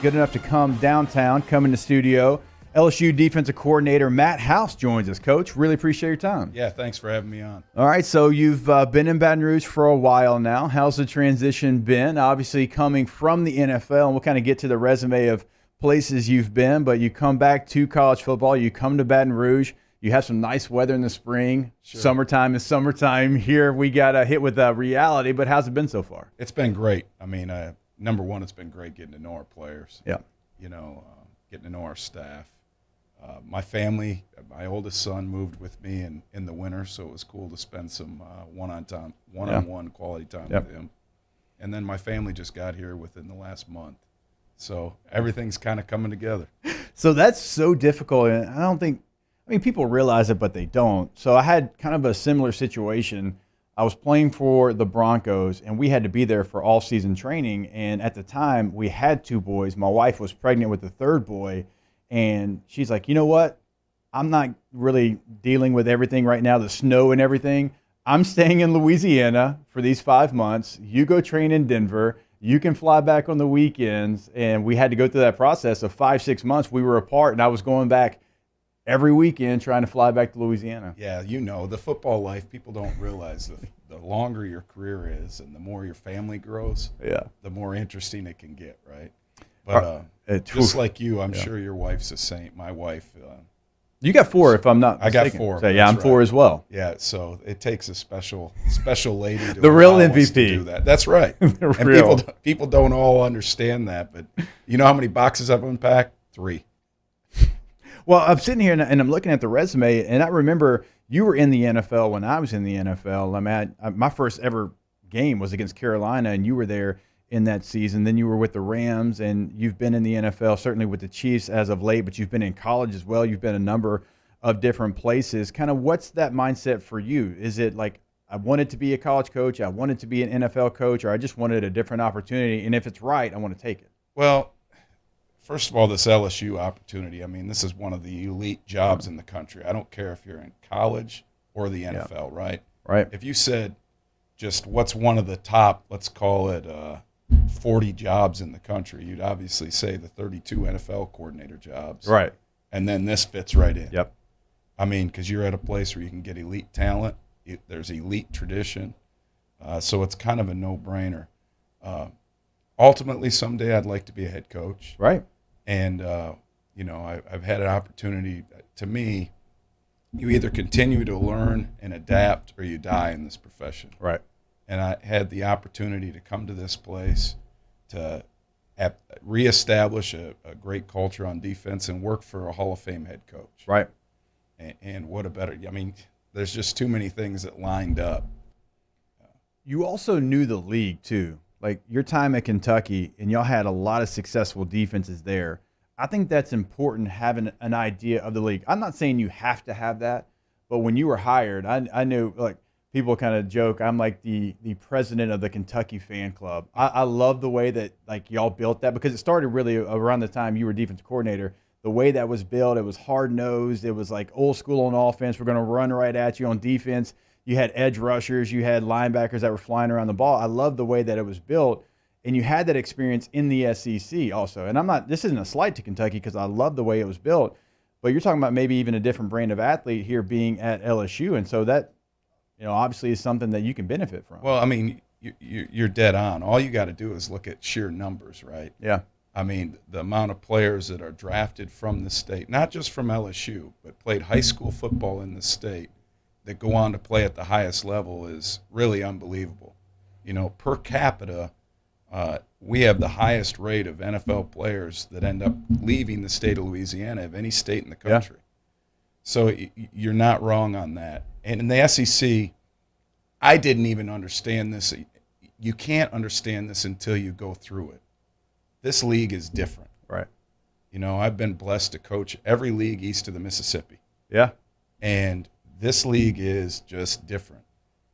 Good enough to come downtown, come in the studio. LSU defensive coordinator Matt House joins us. Coach, really appreciate your time. Yeah, thanks for having me on. All right, so you've been in Baton Rouge for a while now. How's the transition been? Obviously coming from the NFL, and we'll kind of get to the resume of places you've been, but you come back to college football, you come to Baton Rouge, you have some nice weather in the spring. Sure. Summertime is summertime. Here we got hit with reality, but how's it been so far? It's been great. I mean, number one, it's been great getting to know our players. Yeah. Getting to know our staff. My family, my oldest son moved with me in the winter, so it was cool to spend some one-on-one quality time with him. And then my family just got here within the last month. So everything's kind of coming together. So that's so difficult, and I mean, people realize it, but they don't. So I had kind of a similar situation. I was playing for the Broncos, and we had to be there for all-season training. And at the time, we had 2 boys. My wife was pregnant with the 3rd boy, and she's like, you know what? I'm not really dealing with everything right now, the snow and everything. I'm staying in Louisiana for these 5 months. You go train in Denver. You can fly back on the weekends. And we had to go through that process of 5-6 months. We were apart, and I was going back every weekend trying to fly back to Louisiana. Yeah, the football life, people don't realize the longer your career is and the more your family grows, the more interesting it can get, right? But just like you, I'm sure your wife's a saint. My wife. You got 4, if I'm not mistaken. I got 4. So, yeah, I'm 4 as well. Yeah, so it takes a special lady to the real MVP to do that. That's right. And people don't all understand that, but you know how many boxes I've unpacked? 3. Well, I'm sitting here and I'm looking at the resume, and I remember you were in the NFL when I was in the NFL. I mean, my first ever game was against Carolina, and you were there in that season. Then you were with the Rams, and you've been in the NFL, certainly with the Chiefs as of late, but you've been in college as well. You've been a number of different places. Kind of what's that mindset for you? Is it like, I wanted to be a college coach, I wanted to be an NFL coach, or I just wanted a different opportunity, and if it's right, I want to take it? Well, first of all, this LSU opportunity, I mean, this is one of the elite jobs in the country. I don't care if you're in college or the NFL, right? Right. If you said just what's one of the top, let's call it 40 jobs in the country, you'd obviously say the 32 NFL coordinator jobs. Right. And then this fits right in. Yep. I mean, because you're at a place where you can get elite talent. There's elite tradition. So it's kind of a no-brainer. Ultimately, someday I'd like to be a head coach. Right. And, I've had an opportunity. To me, you either continue to learn and adapt or you die in this profession. Right. And I had the opportunity to come to this place to reestablish a great culture on defense and work for a Hall of Fame head coach. Right. And what a better – I mean, there's just too many things that lined up. You also knew the league, too. Like your time at Kentucky, and y'all had a lot of successful defenses there. I think that's important, having an idea of the league. I'm not saying you have to have that, but when you were hired, I knew, like, people kind of joke, I'm like the president of the Kentucky fan club. I love the way that, like, y'all built that, because it started really around the time you were defensive coordinator. The way that was built, it was hard-nosed. It was like old school on offense. We're going to run right at you on defense. You had edge rushers. You had linebackers that were flying around the ball. I love the way that it was built. And you had that experience in the SEC also. And this isn't a slight to Kentucky, because I love the way it was built. But you're talking about maybe even a different brand of athlete here being at LSU. And so that, obviously is something that you can benefit from. Well, I mean, you're dead on. All you got to do is look at sheer numbers, right? Yeah. I mean, the amount of players that are drafted from the state, not just from LSU, but played high school football in the state, that go on to play at the highest level is really unbelievable. Per capita, we have the highest rate of NFL players that end up leaving the state of Louisiana of any state in the country. Yeah. So you're not wrong on that. And in the SEC, I didn't even understand this. You can't understand this until you go through it. This league is different. Right. I've been blessed to coach every league east of the Mississippi. Yeah. And this league is just different.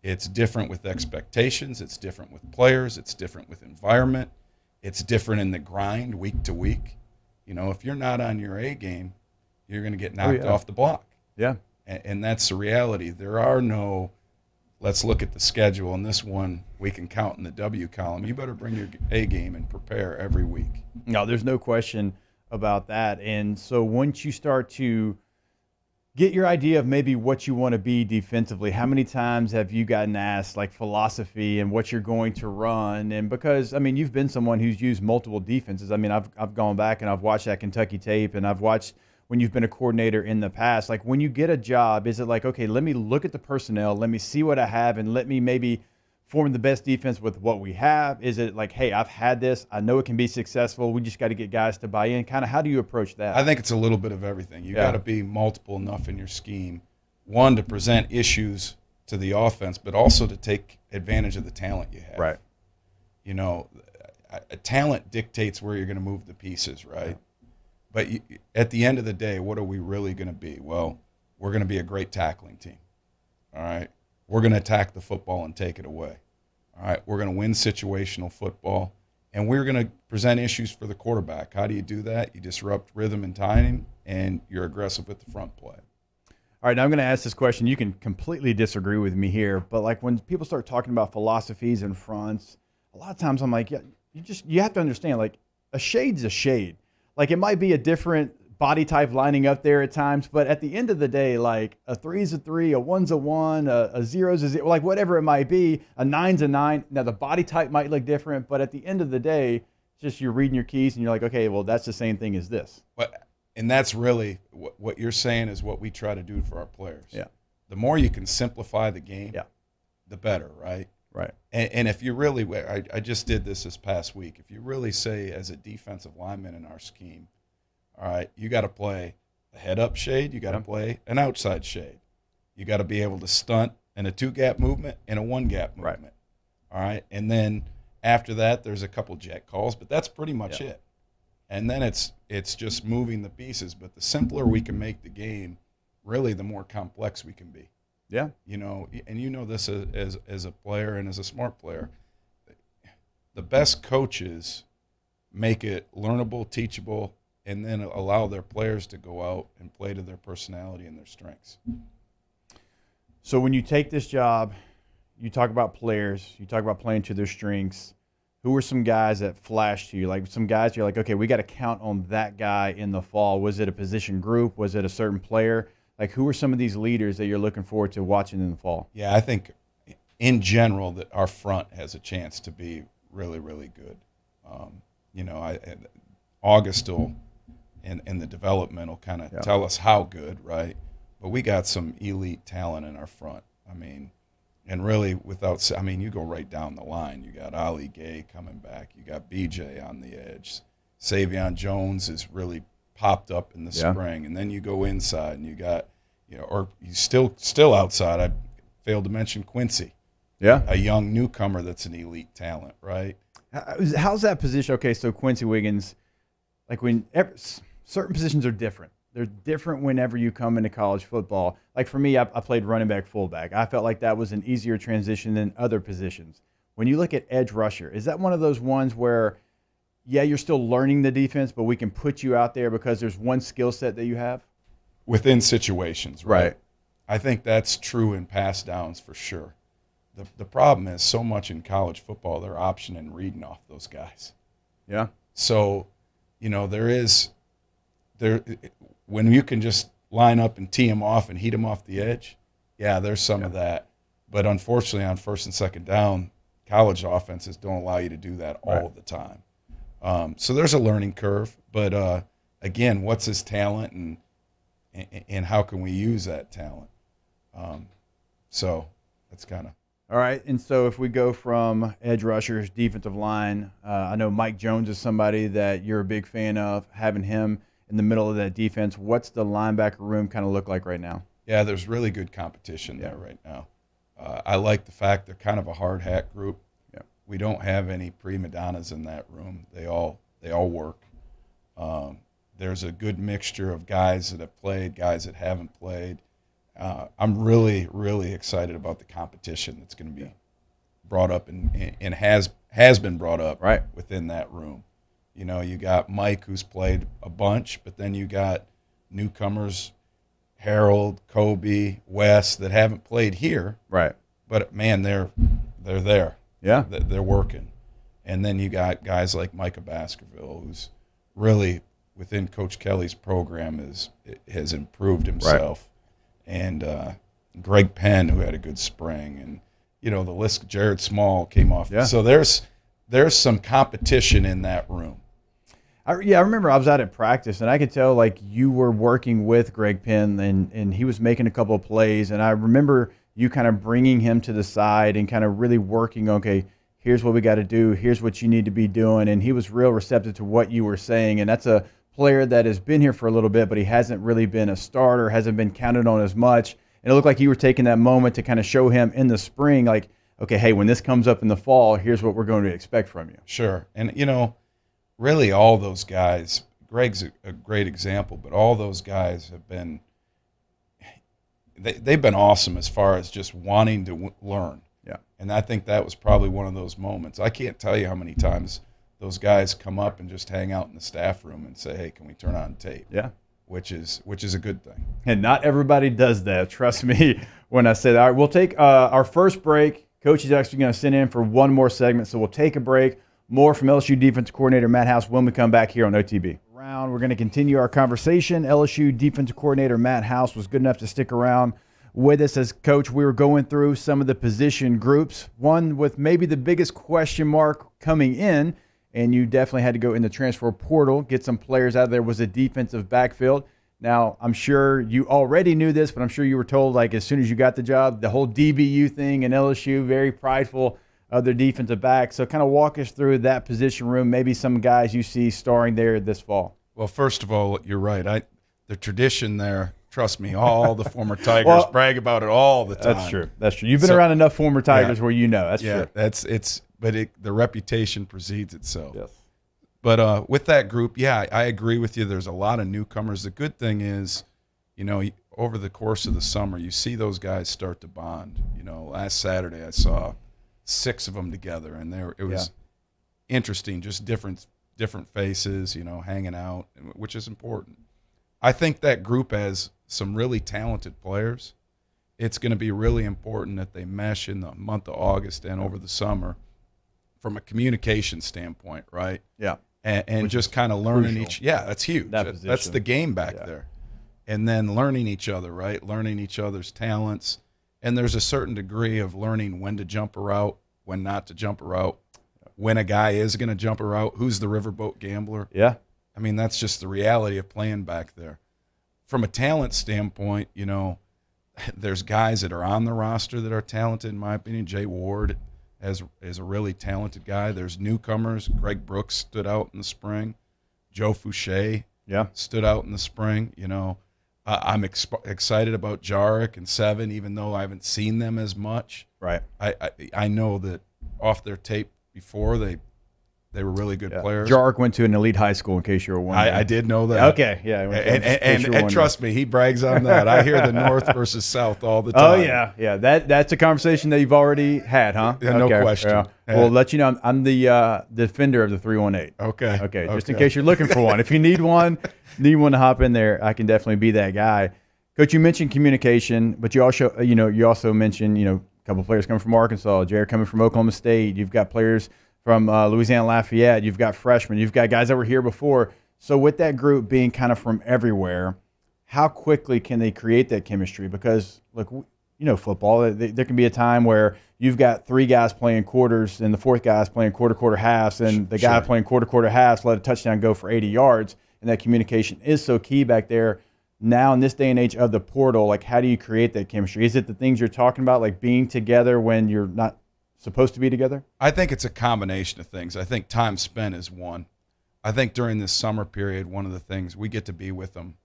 It's different with expectations. It's different with players. It's different with environment. It's different in the grind week to week. If you're not on your A game, you're going to get knocked off the block. Yeah. And that's the reality. There are no, let's look at the schedule, and this one we can count in the W column. You better bring your A game and prepare every week. No, there's no question about that. And so once you start to get your idea of maybe what you want to be defensively, how many times have you gotten asked like philosophy and what you're going to run? And because, I mean, you've been someone who's used multiple defenses. I mean, I've gone back and I've watched that Kentucky tape, and I've watched when you've been a coordinator in the past. Like when you get a job, is it like, okay, let me look at the personnel, let me see what I have, and let me maybe form the best defense with what we have? Is it like, hey, I've had this, I know it can be successful, we just got to get guys to buy in? Kind of how do you approach that? I think it's a little bit of everything. You got to be multiple enough in your scheme, one, to present issues to the offense, but also to take advantage of the talent you have. Right. You know, a talent dictates where you're going to move the pieces, right? Yeah. But at the end of the day, what are we really going to be? Well, we're going to be a great tackling team, all right? We're going to attack the football and take it away. All right, we're going to win situational football, and we're going to present issues for the quarterback. How do you do that? You disrupt rhythm and timing, and you're aggressive with the front play. All right, now I'm going to ask this question. You can completely disagree with me here, but like when people start talking about philosophies and fronts, a lot of times I'm like, yeah, you have to understand, like a shade's a shade. Like it might be a different body type lining up there at times, but at the end of the day, like a 3's a 3, a 1's a 1, a 0's a 0, like whatever it might be, a 9's a 9. Now the body type might look different, but at the end of the day, it's just you're reading your keys and you're like, okay, well that's the same thing as this. And that's really what you're saying is what we try to do for our players. Yeah. The more you can simplify the game, the better, right? Right. And if you really, I just did this past week. If you really say as a defensive lineman in our scheme, all right, you got to play a head-up shade. You got to play an outside shade. You got to be able to stunt in a two-gap movement and a one-gap movement. Right. All right, and then after that, there's a couple jet calls, but that's pretty much it. And then it's just moving the pieces. But the simpler we can make the game, really, the more complex we can be. Yeah. You know, and you know this as a player and as a smart player. The best coaches make it learnable, teachable, and then allow their players to go out and play to their personality and their strengths. So when you take this job, you talk about players, you talk about playing to their strengths. Who were some guys that flashed to you? Like some guys you're like, okay, we got to count on that guy in the fall. Was it a position group? Was it a certain player? Like who are some of these leaders that you're looking forward to watching in the fall? Yeah, I think in general that our front has a chance to be really, really good. You know, August will – and the development will kind of tell us how good, right? But we got some elite talent in our front. I mean, and really you go right down the line. You got Ali Gay coming back. You got BJ on the edge. Savion Jones is really popped up in the spring. And then you go inside and you got, or you still outside. I failed to mention Quincy. Yeah. A young newcomer that's an elite talent, right? How's that position? Okay, so Quincy Wiggins, like certain positions are different. They're different whenever you come into college football. Like for me, I played running back, fullback. I felt like that was an easier transition than other positions. When you look at edge rusher, is that one of those ones where, yeah, you're still learning the defense, but we can put you out there because there's one skill set that you have? Within situations, right? I think that's true in pass downs for sure. The problem is so much in college football, they're optioning reading off those guys. Yeah. So, when you can just line up and tee them off and heat them off the edge, there's some of that. But unfortunately, on first and second down, college offenses don't allow you to do that all the time. So there's a learning curve. But, again, what's his talent and how can we use that talent? So that's kind of. All right, and so if we go from edge rushers, defensive line, I know Mike Jones is somebody that you're a big fan of, having him in the middle of that defense. What's the linebacker room kind of look like right now? Yeah, there's really good competition there right now. I like the fact they're kind of a hard hat group. Yeah. We don't have any prima donnas in that room. They all work. There's a good mixture of guys that have played, guys that haven't played. I'm really, really excited about the competition that's going to be brought up and has been brought up within that room. You got Mike, who's played a bunch, but then you got newcomers Harold, Kobe, Wes that haven't played here. Right. But man, they're there. Yeah. They're working. And then you got guys like Micah Baskerville, who's really within Coach Kelly's program has improved himself. Right. And Greg Penn, who had a good spring, and the list. Jared Small came off. Yeah. So there's some competition in that room. I remember I was out at practice, and I could tell like you were working with Greg Penn, and he was making a couple of plays, and I remember you kind of bringing him to the side and kind of really working, okay, here's what we got to do, here's what you need to be doing, and he was real receptive to what you were saying. And that's a player that has been here for a little bit, but he hasn't really been a starter, hasn't been counted on as much. And it looked like you were taking that moment to kind of show him in the spring, like, okay, hey, when this comes up in the fall, here's what we're going to expect from you. Sure. And, really all those guys, Greg's a great example, but all those guys have been they've been awesome as far as just wanting to learn. Yeah. And I think that was probably one of those moments. I can't tell you how many times those guys come up and just hang out in the staff room and say, hey, can we turn on tape? Yeah. Which is a good thing. And not everybody does that. Trust me when I say that. All right, we'll take our first break. Coach is actually going to send in for one more segment, so we'll take a break. More from LSU defensive coordinator Matt House when we come back here on OTB. We're going to continue our conversation. LSU defensive coordinator Matt House was good enough to stick around with us as coach. We were going through some of the position groups, one with maybe the biggest question mark coming in, and you definitely had to go in the transfer portal, get some players out of there, was a defensive backfield. Now, I'm sure you already knew this, but I'm sure you were told, like, as soon as you got the job, the whole DBU thing in LSU, very prideful of their defensive back. So kind of walk us through that position room, maybe some guys you see starring there this fall. Well, first of all, you're right. The tradition there, trust me, all the former Tigers brag about it all the time. That's true. You've been around enough former Tigers where you know. That's true. But the reputation precedes itself. Yes. But with that group, I agree with you. There's a lot of newcomers. The good thing is, over the course of the summer, you see those guys start to bond. Last Saturday I saw 6 of them together, and it was interesting, just different faces, hanging out, which is important. I think that group has some really talented players. It's going to be really important that they mesh in the month of August and over the summer from a communication standpoint, right? Yeah. And just kind of learning crucial. That's huge. That's the game back there. And then learning each other, right? Learning each other's talents. And there's a certain degree of learning when to jump a route, when not to jump a route, when a guy is going to jump a route, who's the riverboat gambler. Yeah. I mean, that's just the reality of playing back there. From a talent standpoint, there's guys that are on the roster that are talented, in my opinion. Jay Ward is a really talented guy. There's newcomers. Greg Brooks stood out in the spring. Joe Fouché stood out in the spring. I'm excited about Jarek and Seven, even though I haven't seen them as much. Right. I know that off their tape before, they were really good players. Jarek went to an elite high school, in case you were wondering. I did know that. Okay, yeah. And trust me, he brags on that. I hear the North versus South all the time. Oh, yeah. That's a conversation that you've already had, huh? Yeah, no question. Yeah. We'll let you know I'm the defender of the 318. Okay. Just in case you're looking for one. If you need one to hop in there, I can definitely be that guy. Coach, you mentioned communication, but you also mentioned, a couple players coming from Arkansas, Jared coming from Oklahoma State. You've got players from Louisiana Lafayette. You've got freshmen. You've got guys that were here before. So with that group being kind of from everywhere, how quickly can they create that chemistry? Because, look, football, there can be a time where you've got 3 guys playing quarters and the 4th guy's playing quarter halves, and the guy playing quarter halves let a touchdown go for 80 yards, and that communication is so key back there. Now, in this day and age of the portal, like, how do you create that chemistry? Is it the things you're talking about, like being together when you're not supposed to be together? I think it's a combination of things. I think time spent is one. I think during this summer period, one of the things, we get to be with them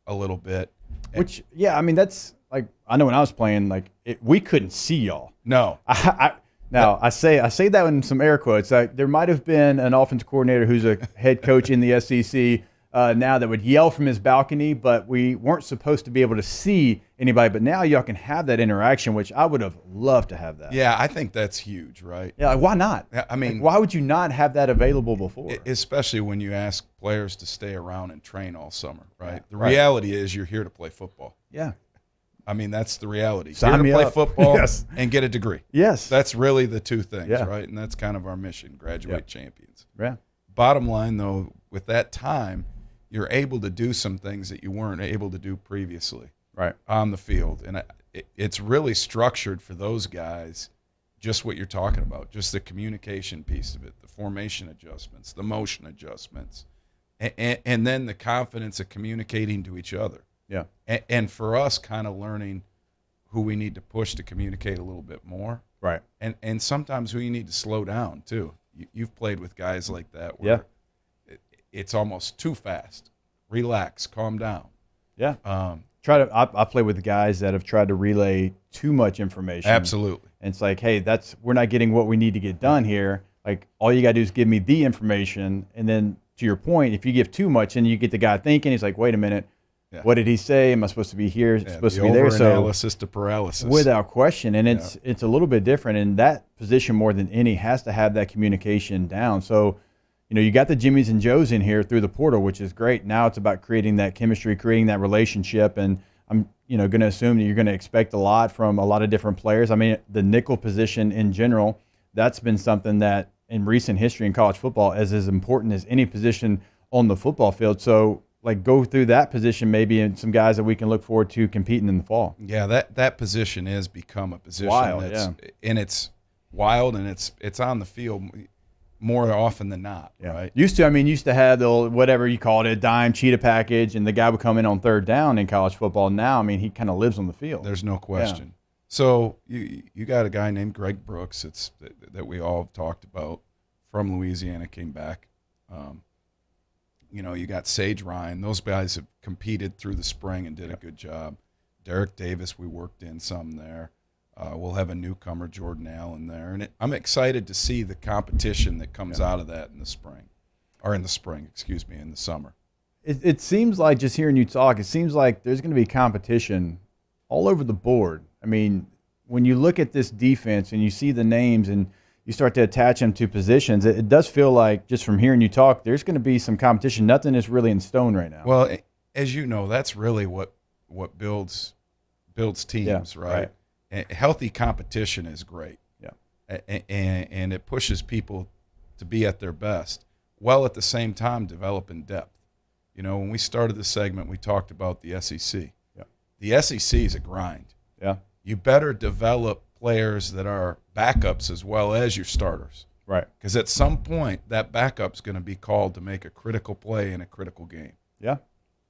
a little bit. That's like, I know when I was playing, we couldn't see y'all. No. I say that in some air quotes. There might have been an offensive coordinator who's a head coach in the SEC now that would yell from his balcony, but we weren't supposed to be able to see anybody. But now y'all can have that interaction, which I would have loved to have that. Yeah, I think that's huge, right? Yeah, like, why not? I mean, like, why would you not have that available before? Especially when you ask players to stay around and train all summer, right? Yeah, the reality is you're here to play football. Yeah. I mean, that's the reality. Sign Here to me play up. football Yes. and get a degree. Yes. That's really the two things, Yeah. right? And that's kind of our mission, graduate champions. Yeah. Bottom line, though, with that time, you're able to do some things that you weren't able to do previously on the field. And it's really structured for those guys, just what you're talking about, just the communication piece of it, the formation adjustments, the motion adjustments, and then the confidence of communicating to each other. Yeah. And for us, kind of learning who we need to push to communicate a little bit more. Right. And sometimes who you need to slow down, too. You've played with guys like that where it's almost too fast. Relax, calm down. Yeah. I play with guys that have tried to relay too much information. Absolutely. And it's like, hey, we're not getting what we need to get done here. Like, all you got to do is give me the information. And then to your point, if you give too much and you get the guy thinking, he's like, wait a minute. Yeah. What did he say? Am I supposed to be here? Supposed to be there? So analysis to paralysis, without question. And it's a little bit different. And that position more than any has to have that communication down. So, you got the Jimmies and Joes in here through the portal, which is great. Now it's about creating that chemistry, creating that relationship. And I'm going to assume that you're going to expect a lot from a lot of different players. I mean, the nickel position in general, that's been something that in recent history in college football is as important as any position on the football field. So, like, go through that position maybe, and some guys that we can look forward to competing in the fall. Yeah, that position has become a position wild, and it's wild, and it's on the field more often than not, right? Used to have the old, whatever you called it, dime cheetah package, and the guy would come in on third down in college football. Now, he kind of lives on the field. There's no question. Yeah. So you got a guy named Greg Brooks that we all have talked about from Louisiana, came back. You got Sage Ryan. Those guys have competed through the spring and did a good job. Derek Davis, we worked in some there. We'll have a newcomer, Jordan Allen, there. And I'm excited to see the competition that comes out of that in the spring. In the summer. It seems like, just hearing you talk, it seems like there's going to be competition all over the board. I mean, when you look at this defense and you see the names and you start to attach them to positions, it does feel like, just from hearing you talk, there's going to be some competition. Nothing is really in stone right now. Well, as you know, that's really what builds teams, right? And healthy competition is great. Yeah. And it pushes people to be at their best, while at the same time developing depth. When we started the segment, we talked about the SEC. Yeah. The SEC is a grind. Yeah. You better develop players that are backups as well as your starters. Right. Because at some point, that backup's going to be called to make a critical play in a critical game. Yeah,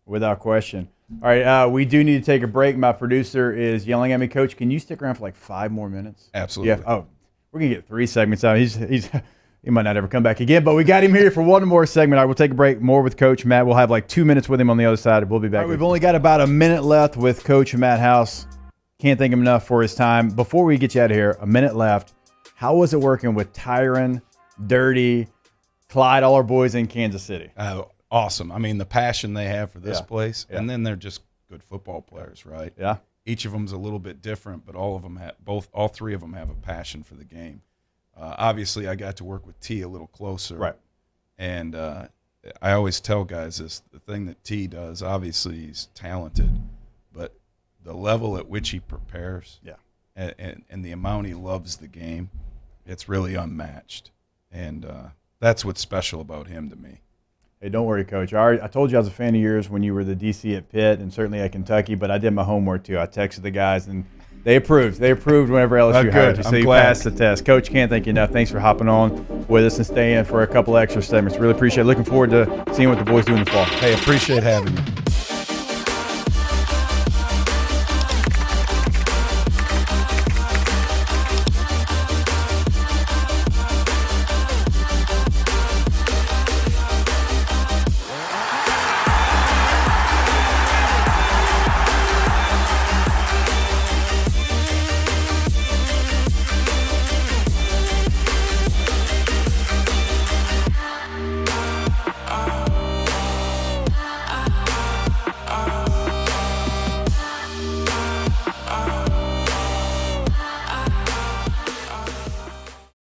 without question. All right, we do need to take a break. My producer is yelling at me, Coach, can you stick around for like 5 more minutes? Absolutely. Yeah. Oh, we're going to get 3 segments out. He might not ever come back again, but we got him here for one more segment. All right, we'll take a break. More with Coach Matt. We'll have like 2 minutes with him on the other side. We'll be back. All right, we've only got about a minute left with Coach Matt House. Can't thank him enough for his time. Before we get you out of here, a minute left. How was it working with Tyron, Dirty, Clyde, all our boys in Kansas City? Awesome. The passion they have for this place, and then they're just good football players, right? Yeah. Each of them's a little bit different, but all 3 of them have a passion for the game. Obviously, I got to work with T a little closer, right? And I always tell guys this: the thing that T does, obviously, he's talented, but the level at which he prepares, and the amount he loves the game, it's really unmatched. And that's what's special about him to me. Hey, don't worry, Coach. I told you I was a fan of yours when you were the DC at Pitt and certainly at Kentucky, but I did my homework too. I texted the guys, and they approved. They approved whenever LSU hired you, so you passed the test. Coach, can't thank you enough. Thanks for hopping on with us and staying for a couple extra segments. Really appreciate it. Looking forward to seeing what the boys do in the fall. Hey, appreciate having you.